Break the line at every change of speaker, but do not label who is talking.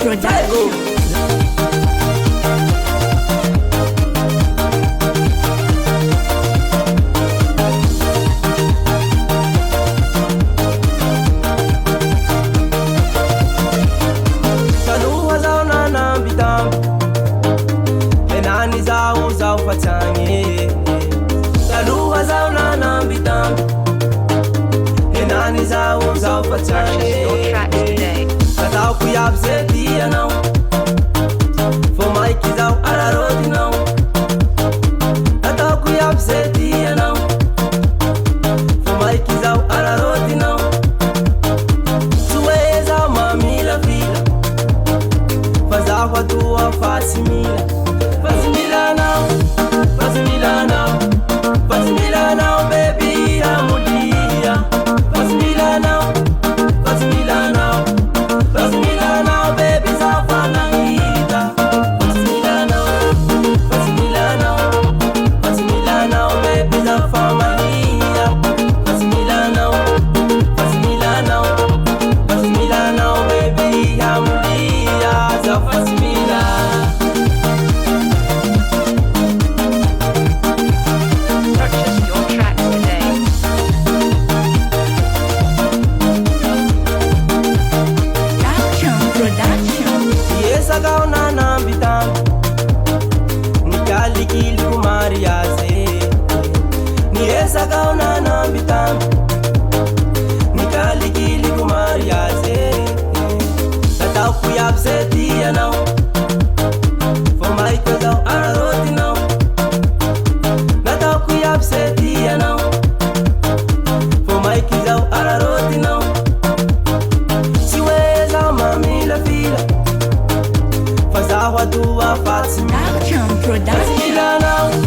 Production.
Taloha zao nanamby tamby enany zao fatsagny taloha zao nanamby tamby enany zao fatsagny ataoko iaby ze tianao fô maiky zao ararotinao ataoko iaby ze tianao fô maiky zao ararotinao tsy hoe zao mamila vila fa zaho atoa fa tsy mila now fa tsy mila now fa tsy mila now baby amolia fa tsy mila now fa tsy mila now fa tsy mila now baby zaho fa nahita fa tsy mila now fa tsy mila now fa tsy mila now baby zaho fa mahia fa tsy mila now fa tsy mila now fa tsy mila now baby amolia zaho fa tsy mila. Yesagao nanamby tamby nikalikiliko mariazy Yesagao nanamby tamby nikalikiliko mariazy ataoko iaby ze tianao fô maika zao ararotinao nataoko iaby ze tianao fô maiky zao ararotinao tsy hoe zao mamila fila fa zaho atoa fa tsy mila now